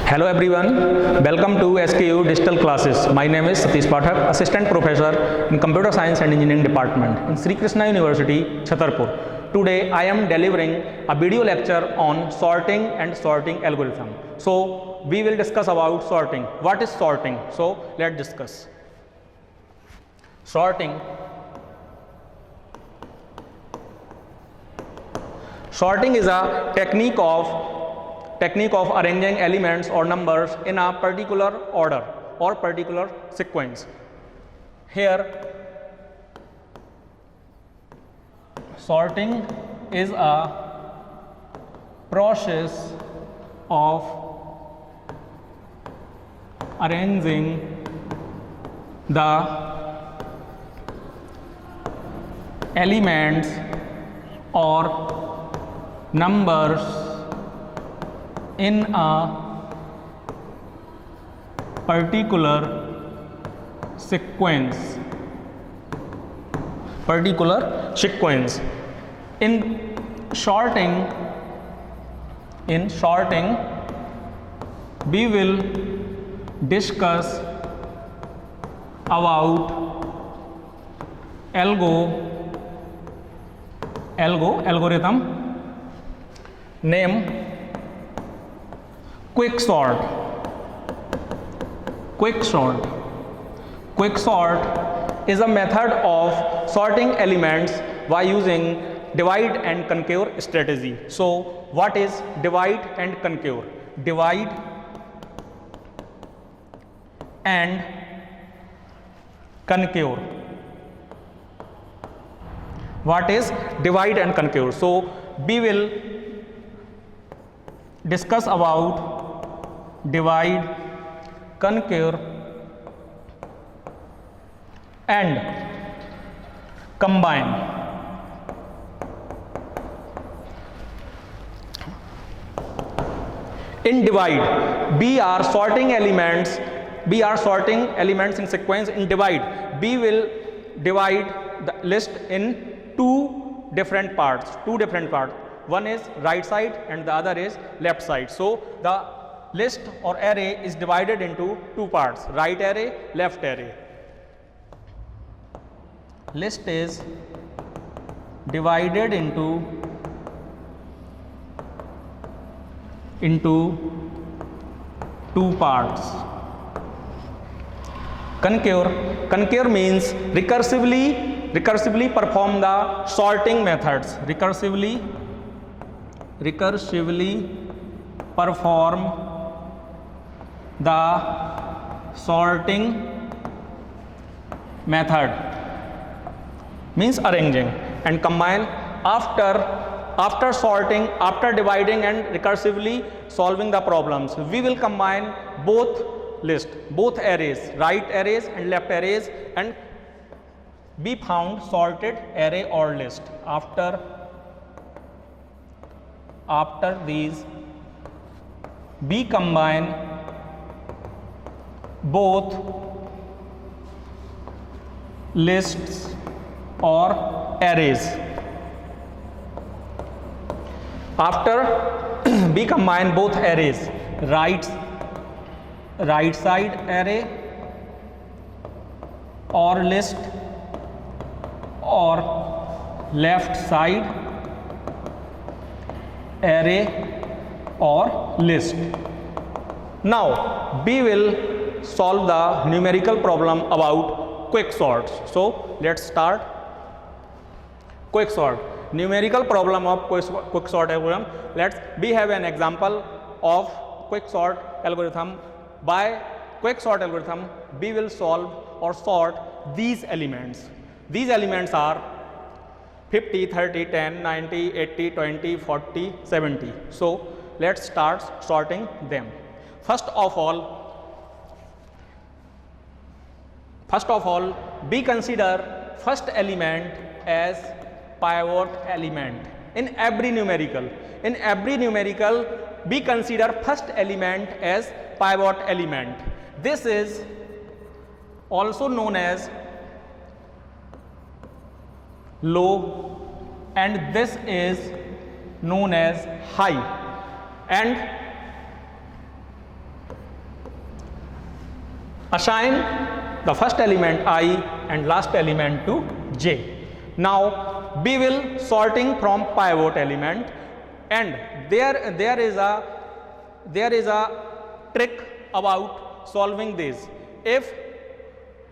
Hello everyone, welcome to SKU Digital Classes. My name is Satish Pathak, Assistant Professor in Computer Science and Engineering Department in Sri Krishna University, Chhatarpur. Today I am delivering a video lecture on sorting and sorting algorithm. So we will discuss about sorting. What is sorting? So let's discuss. Sorting is a technique of arranging elements or numbers in a particular order or particular sequence. Here sorting is a process of arranging the elements or numbers in a particular sequence. In sorting, we will discuss about algorithm. Name Quicksort. Quicksort is a method of sorting elements by using divide and conquer strategy. So what is divide and conquer? Divide and conquer. What is divide and conquer? So we will discuss about divide, conquer and combine. In divide, we are sorting elements in sequence. In divide, we will divide the list in two different parts. One is right side and the other is left side. So the list or array is divided into two parts, right array, left array. List is divided into two parts. Conquer means recursively perform the sorting methods. Recursively perform the sorting method means arranging. And combine, after sorting, after dividing and recursively solving the problems, we will combine both arrays, right arrays and left arrays, and be found sorted array or list. After these, we combine both lists or arrays. After we combine both arrays, right side array or list or left side array or list. Now we will solve the numerical problem about quicksort. So let's start. Quicksort, numerical problem of quicksort algorithm. We have an example of quicksort algorithm. By quicksort algorithm, we will solve or sort these elements. These elements are 50, 30, 10, 90, 80, 20, 40, 70. So let's start sorting them. First of all, we consider first element as pivot element. In every numerical, we consider first element as pivot element. This is also known as low and this is known as high. And assign the first element I and last element to J. Now B will sorting from pivot element, and there is a trick about solving this. If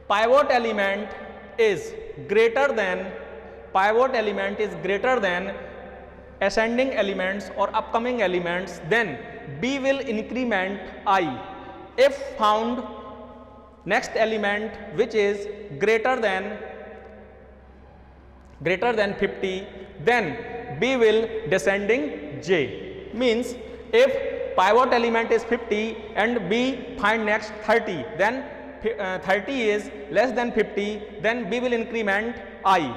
pivot element is greater than ascending elements or upcoming elements, then B will increment I. If found next element which is greater than 50, then B will descending J. Means if pivot element is 50 and B find next 30, then 30 is less than 50, then B will increment I.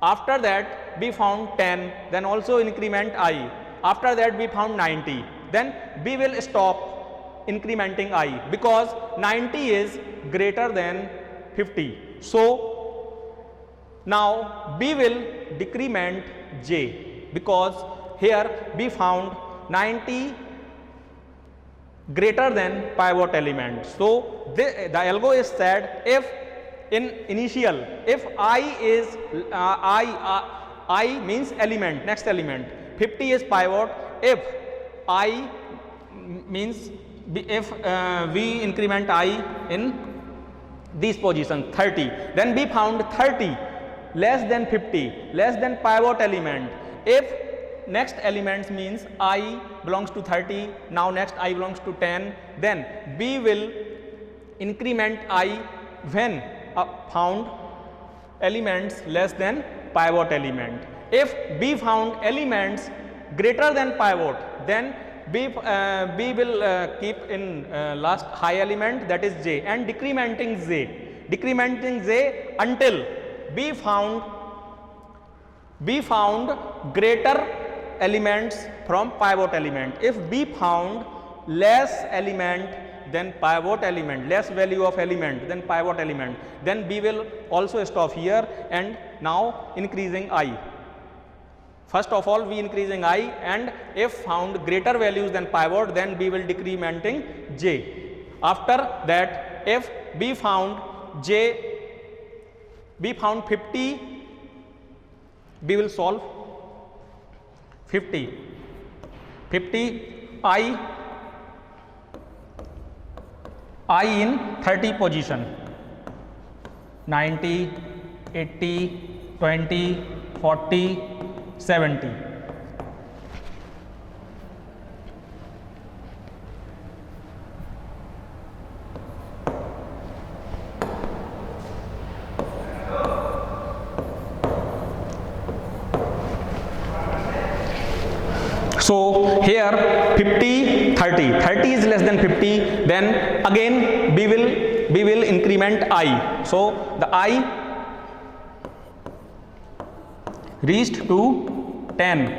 After that B found 10, then also increment I. After that B found 90, then B will stop incrementing I, because 90 is greater than 50. So now B will decrement J, because here B found 90 greater than pivot element. So the algo is said, if in initial, if I is I means element, next element, 50 is pivot. If I means if we increment I in these positions 30, then we found 30 less than 50, less than pivot element. If next elements means I belongs to 30, now next I belongs to 10, then B will increment I when found elements less than pivot element. If B found elements greater than pivot, then B will keep in last high element, that is J, and decrementing J until B found greater elements from pivot element. If B found less element than pivot element, less value of element than pivot element, then B will also stop here and now increasing I. First of all we increasing I, and if found greater values than pivot, then B will decrementing J. After that, if B found 50, B will solve 50 I in 30 position, 90, 80, 20, 40, 70. So here 50, 30 is less than 50, then again B will increment I. So the I reached to 10,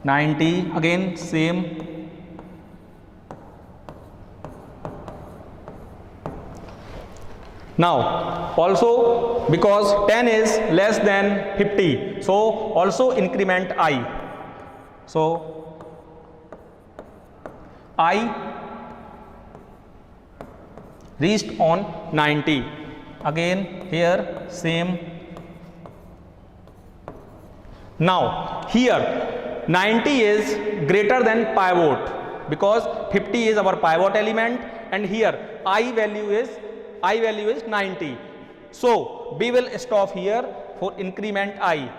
90, again same, now also because 10 is less than 50, so also increment I. So I reached on 90, again here same. Now here 90 is greater than pivot, because 50 is our pivot element, and here I value is 90. So B will stop here for increment I.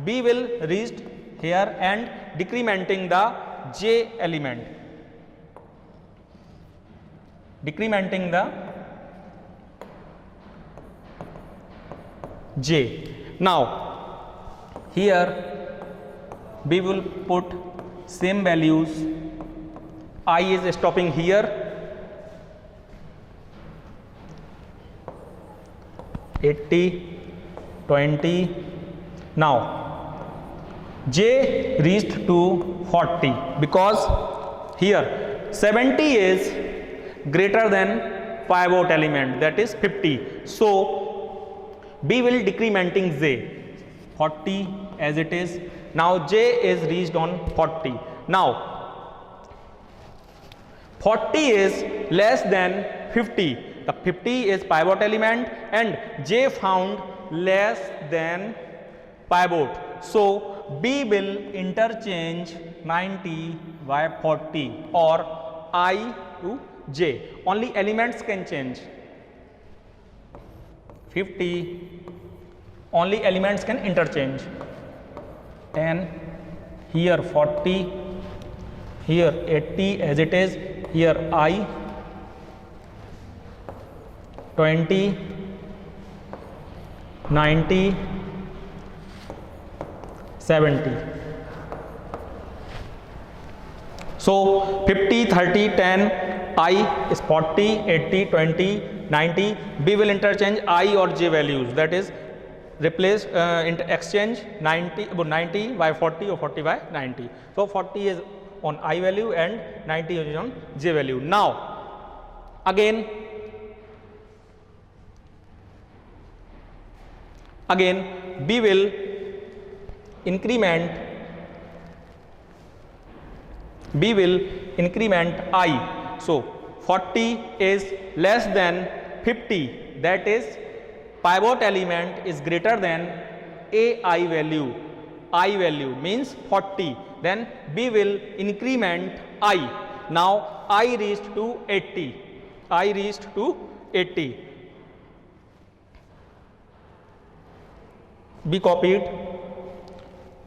B will reach here and decrementing the J element, decrementing the J. Now here B will put same values, I is stopping here, 80, 20, now J reached to 40, because here 70 is greater than pivot element, that is 50. So B will decrementing J, 40 as it is. Now J is reached on 40. Now 40 is less than 50. The 50 is pivot element and J found less than pivot. So B will interchange 90 by 40 or I to J. Only elements can change. 50, only elements can interchange. 10, here 40, here 80 as it is, here I, 20, 90, 70. So 50, 30, 10, I is 40, 80, 20, 90. B will interchange I or J values, that is replace exchange 90 by 40 or 40 by 90. So 40 is on I value and 90 is on J value. Now again B will increment I. So 40 is less than 50, that is pivot element is greater than I value means 40, then B will increment I. Now I reached to 80, B copied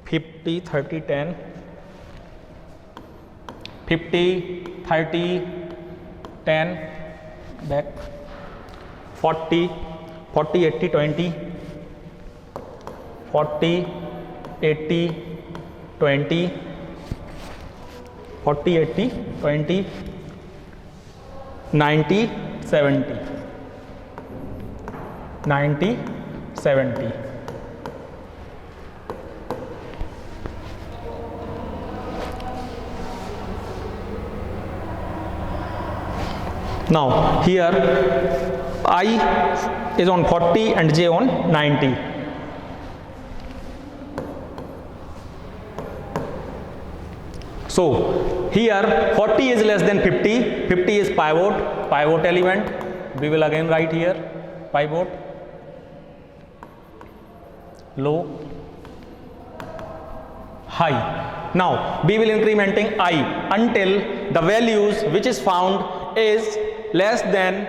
50, 30, 10, 50, 30, 10, back 40, 40, 80, 20, 40, 80, 20, 40, 80, 20, 90, 70, 90, 70. Now here I is on 40 and J on 90. So here 40 is less than 50, 50 is pivot element. We will again write here pivot, low, high. Now B will incrementing I until the values which is found is less than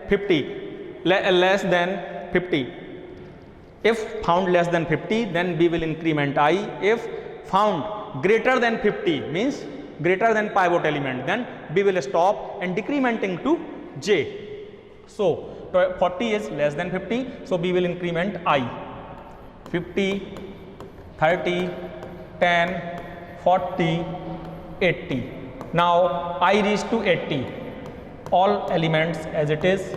50, less than 50. If found less than 50, then B will increment I. If found greater than 50 means greater than pivot element, then B will stop and decrementing to J. So 40 is less than 50, so B will increment I. 50, 30, 10, 40, 80. Now I reach to 80. All elements as it is.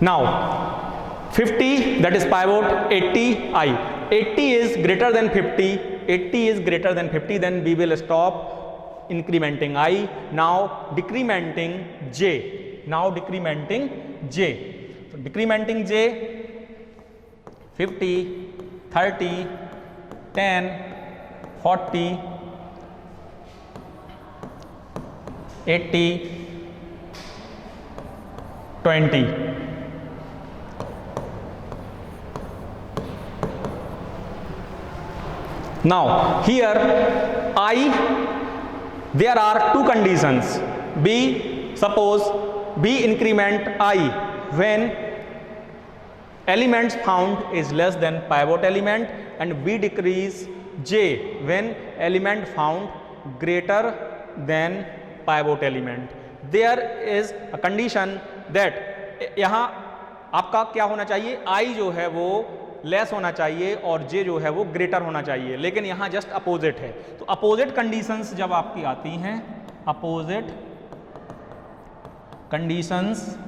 Now 50, that is pivot, 80 I. 80 is greater than 50, 80 is greater than 50, then we will stop incrementing I. Now decrementing J. Now decrementing J. So decrementing J, 50, 30, 10, 40, 80, 20. Now here there are two conditions. Suppose B increment I when elements found is less than pivot element, and B decrease J when element found greater than pivot element. There is a condition that यहाँ आपका क्या होना चाहिए, I जो है वो less होना चाहिए और J जो है वो ग्रेटर होना चाहिए, लेकिन यहाँ जस्ट अपोजिट है. तो अपोजिट कंडीशंस जब आपकी आती हैं, opposite conditions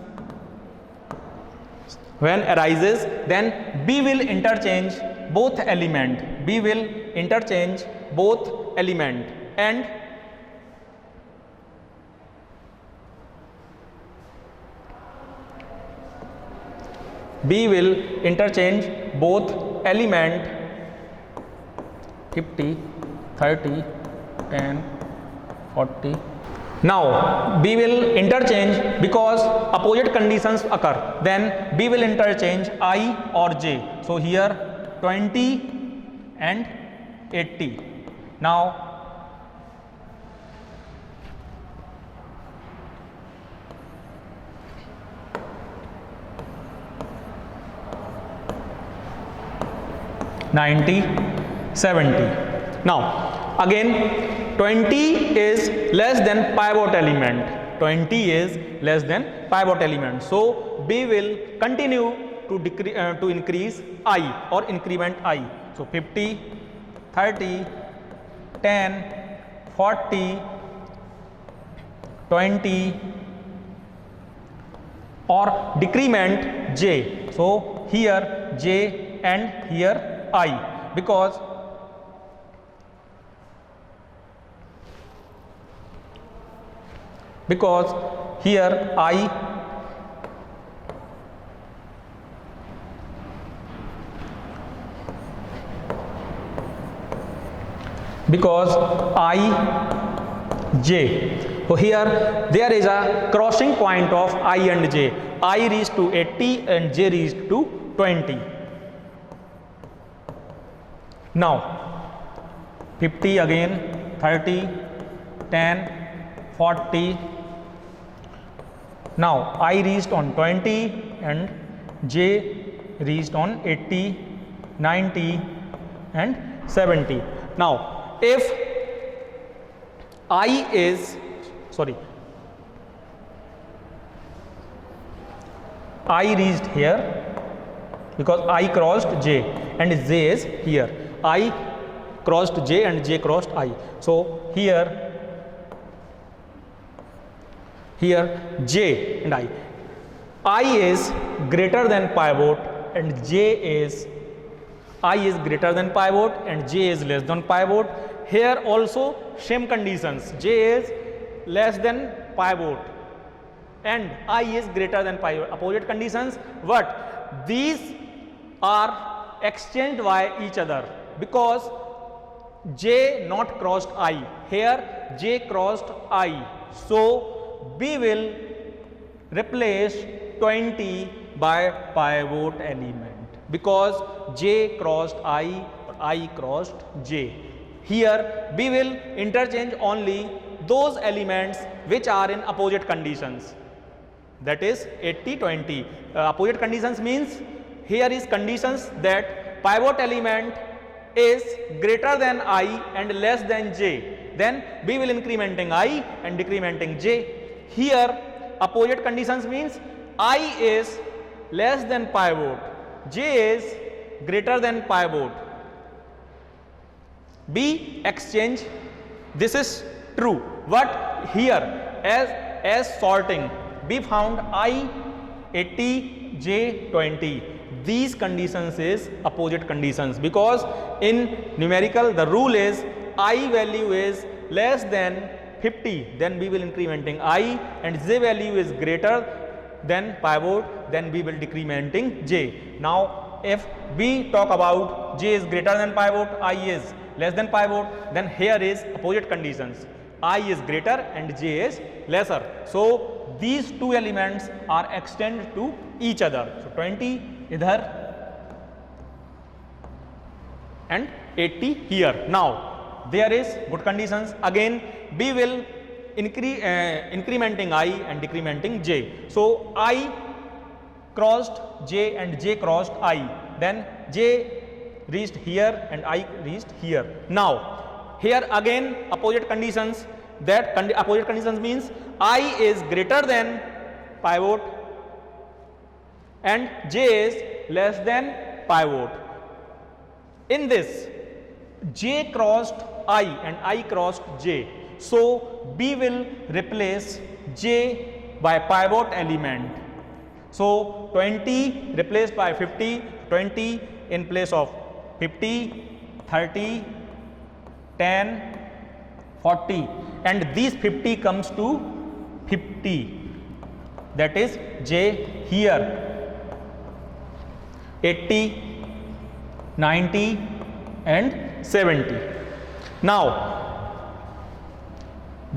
when arises, then B will interchange both element. B will interchange both element and B will interchange both element 50, 30, 10, 40. Now B will interchange because opposite conditions occur. Then B will interchange I or J. So here 20 and 80. Now $90, $70. Now again 20 is less than pivot element. 20 is less than pivot element. So B will continue to increase I or increment I. So 50, 30, 10, 40, 20 or decrement J. So here J and here I, because here I J. So here there is a crossing point of I and J. I reached to 80 and J reached to 20. Now 50 again, 30, 10, 40. Now I reached on 20 and J reached on 80, 90 and 70. Now if I reached here because I crossed J and J is here. I crossed J and J crossed I. So here J and I is greater than pivot and I is greater than pivot and J is less than pivot. Here also same conditions. J is less than pivot and I is greater than pivot. Opposite conditions, but these are exchanged by each other because J not crossed I. Here J crossed I. So B will replace 20 by pivot element because J crossed I or I crossed J. Here B will interchange only those elements which are in opposite conditions, that is 80-20. Opposite conditions means here is conditions that pivot element is greater than I and less than J. Then B will incrementing I and decrementing J. Here opposite conditions means I is less than pivot, J is greater than pivot. B exchange, this is true, but here as sorting B found I 80, J 20. These conditions is opposite conditions because in numerical the rule is I value is less than 50, then we will incrementing I, and J value is greater than pivot, then we will decrementing J. Now if we talk about J is greater than pivot, I is less than pivot, then here is opposite conditions. I is greater and J is lesser. So these two elements are extended to each other. So 20 idhar and 80 here. Now there is good conditions. Again B will incrementing I and decrementing J. So I crossed J and J crossed I. Then J reached here and I reached here. Now here again opposite conditions. That opposite conditions means I is greater than pivot and J is less than pivot. In this J crossed I and I crossed J. So B will replace J by pivot element. So 20 replaced by 50, 20 in place of 50, 30, 10, 40, and these 50 comes to 50, that is J here, 80, 90 and 70. Now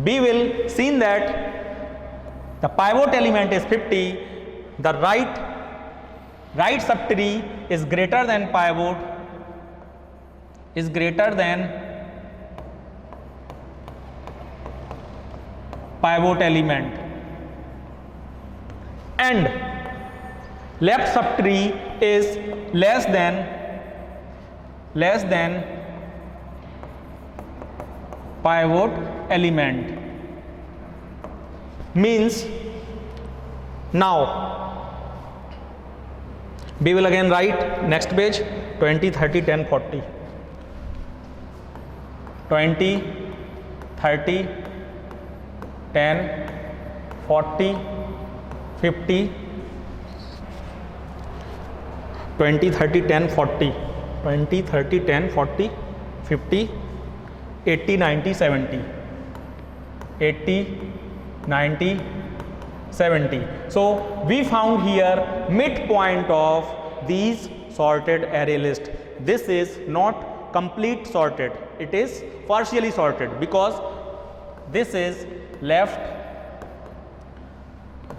B will seen that the pivot element is 50, the right subtree is greater than pivot, is greater than pivot element, and left subtree is less than pivot element. Means now we will again write next page 20, 30, 10, 40. 20, 30, 10, 40, 50, 20, 30, 10, 40, 20, 30, 10, 40, 50, 80, 90, 70, 80, 90, 70. So we found here midpoint of these sorted array list. This is not complete sorted, it is partially sorted, because this is left,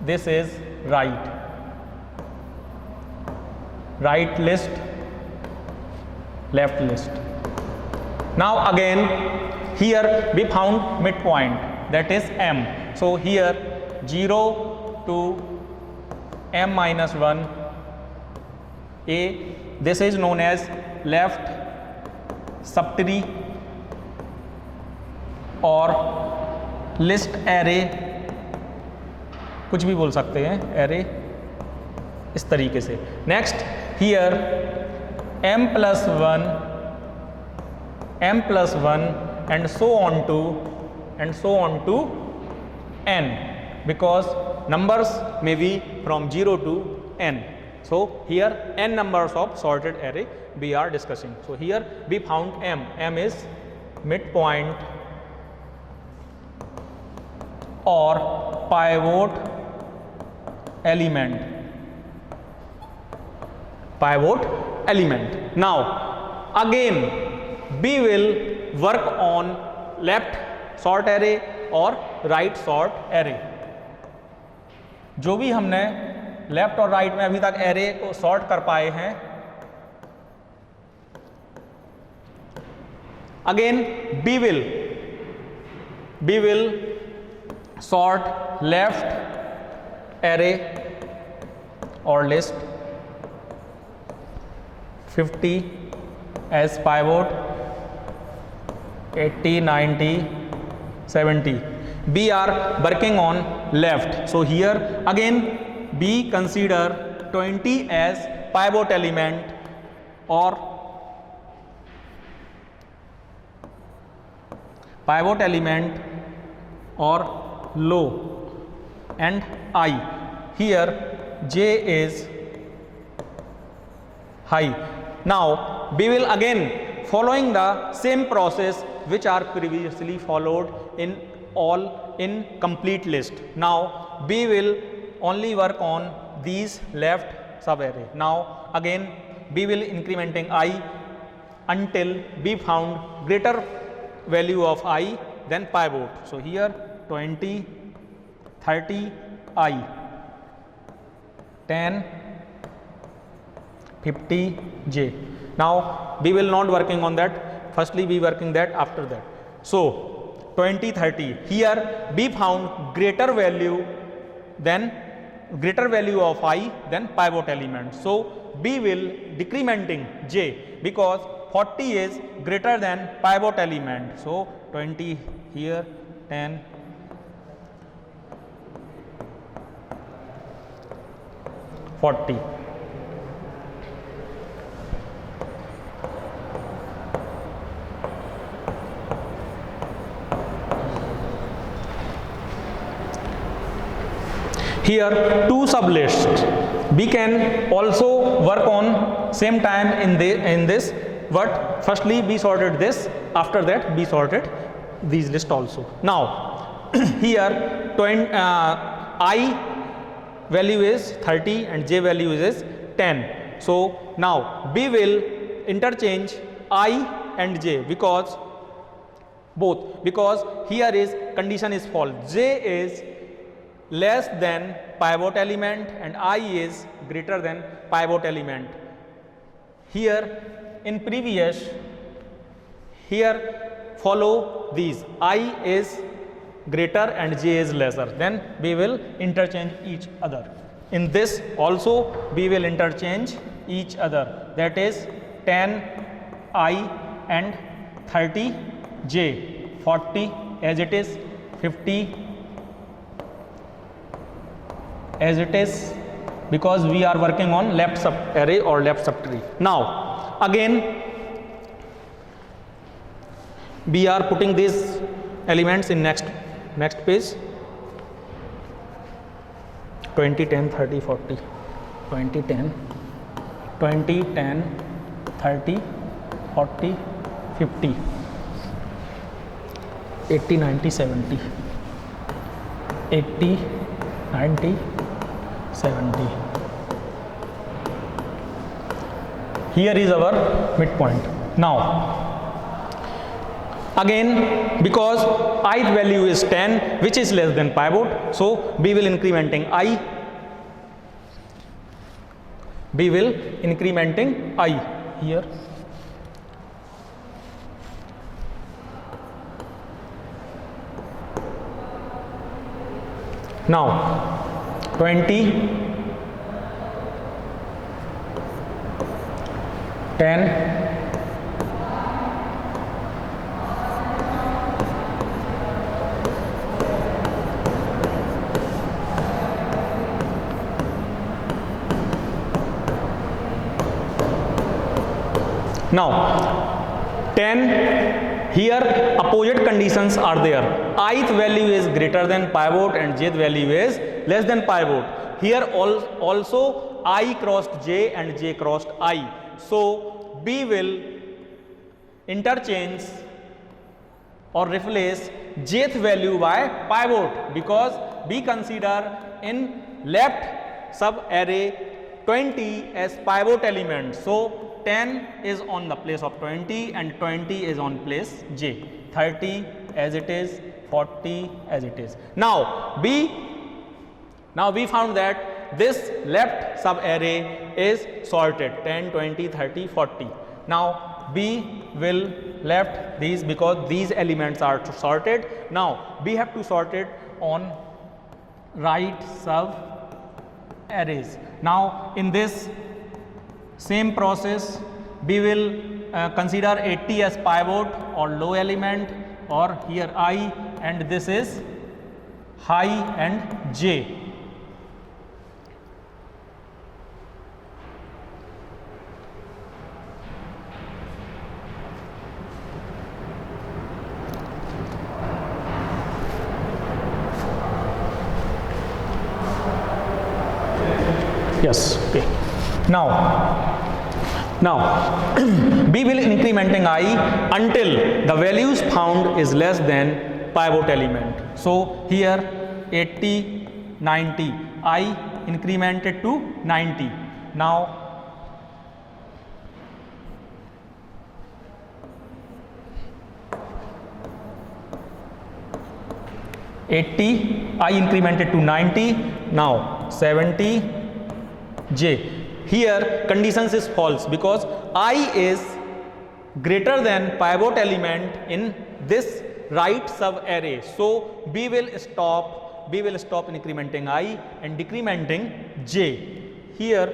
this is right list, left list. Now again here we found midpoint, that is M. So here 0 to M minus 1 A, this is known as left subtree और list array, कुछ भी बोल सकते हैं, array इस तरीके से. Next here m plus 1 and so on to n, because numbers may be from 0 to n. So here n numbers of sorted array we are discussing. So here we found m is midpoint or pivot element. Now again we will work on left sort array और right sort array. जो भी हमने left और right में अभी तक array को sort कर पाए हैं, again we will sort left array or list 50 as pivot, 80, 90, 70. We are working on left. So here again we consider 20 as pivot element or low, and I. Here J is high. Now we will again following the same process which are previously followed in complete list. Now we will only work on these left subarray. Now again we will incrementing I until we found greater value of I than pivot. So here 20, 30 I, 10, 50 J. Now we will not working on that, firstly we working that after that. So 20, 30, here we found greater value of I than pivot element. So we will decrementing J because 40 is greater than pivot element. So 20 here, 10, 40. Here two sublists. We can also work on same time in this. But firstly we sorted this. After that we sorted these list also. Now here I value is 30 and J value is 10. So now we will interchange I and J because both, because here is condition is false. J is less than pivot element and I is greater than pivot element. Here in previous, here follow these, I is greater and J is lesser, then we will interchange each other. In this also we will interchange each other, that is 10 I and 30 J, 40 as it is, 50 as it is, because we are working on left sub array or left subtree. Now again we are putting these elements in next page. 20, 10, 30, 40, 20, 10, 20, 10, 30, 40, 50, 80, 90, 70, 80, 90, 70. Here is our midpoint. Now again, because ith value is 10, which is less than pivot, so we will incrementing I. We will incrementing I here. Now 20, 10, now 10, here opposite conditions are there. Ith value is greater than pivot and jth value is less than pivot. Here also I crossed j and j crossed I. So we will interchange or replace jth value by pivot, because we consider in left sub array 20 as pivot element. So 10 is on the place of 20 and 20 is on place j, 30 as it is, 40 as it is. Now we found that this left sub array is sorted 10, 20, 30, 40. Now we will left these because these elements are sorted. Now we have to sort it on right sub arrays. Now in this same process we will consider 80 as pivot or low element, or here I, and this is high and j. Yes, okay. Now we will incrementing I until the values found is less than pivot element. So here 80, 90, I incremented to 90. Now I incremented to 90, now 70 j. Here conditions is false because I is greater than pivot element in this right sub array. So we will stop incrementing I and decrementing j. Here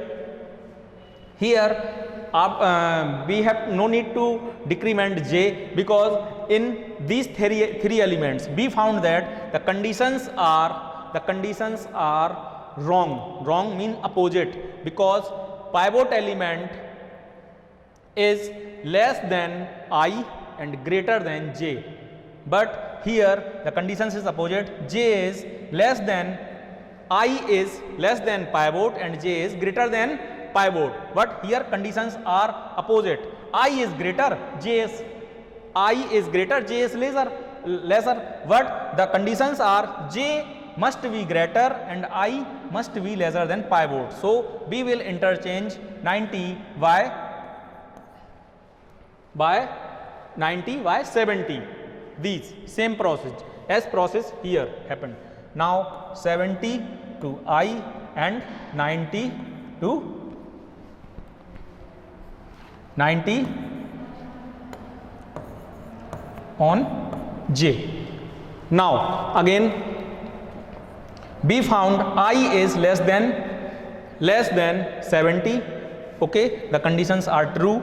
we have no need to decrement j, because in these three elements we found that the conditions are wrong mean opposite, because pivot element is less than I and greater than j, but here the conditions is opposite. J is less than I is less than pivot and j is greater than pivot, but here conditions are opposite. I is greater, j is lesser, but the conditions are j must be greater and I must be lesser than pivot. So we will interchange 90 by 70. these same process as process here happened. Now 70 to I and 90 to 90 on J. Now again B found I is less than 70. Okay, the conditions are true.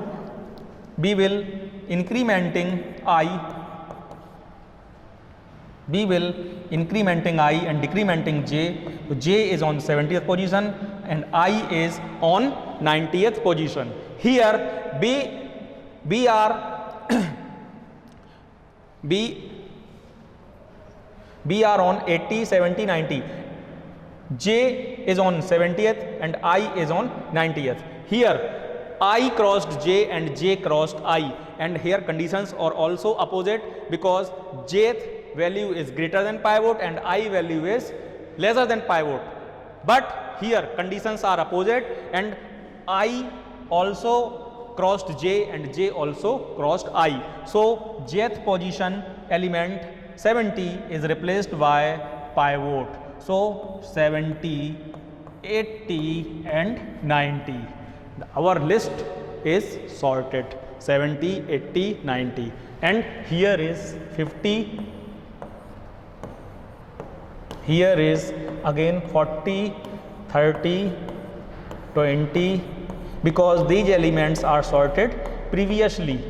B will incrementing I and decrementing J. So J is on 70th position and I is on 90th position. Here B are on 80, 70, 90. J is on 70th and I is on 90th. Here I crossed J and J crossed I, and here conditions are also opposite because Jth value is greater than pivot and I value is lesser than pivot. But here conditions are opposite and I also crossed J and J also crossed I. So Jth position element 70 is replaced by pivot. So 70, 80 and 90. Our list is sorted 70, 80, 90 and here is 50. Here is again 40, 30, 20 because these elements are sorted previously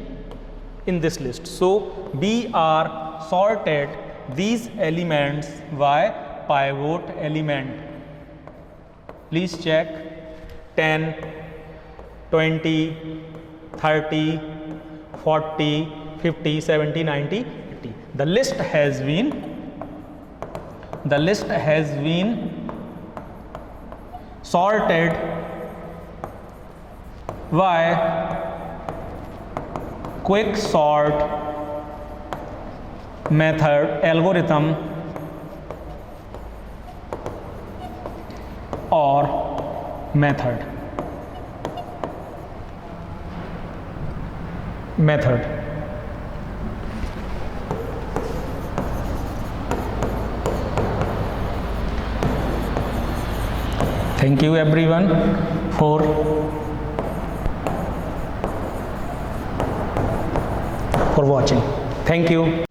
in this list. So we are sorted these elements by pivot element. Please check 10, 20, 30, 40, 50, 70, 90, 80. The list has been sorted by quick sort method algorithm or method. Thank you everyone for watching. Thank you.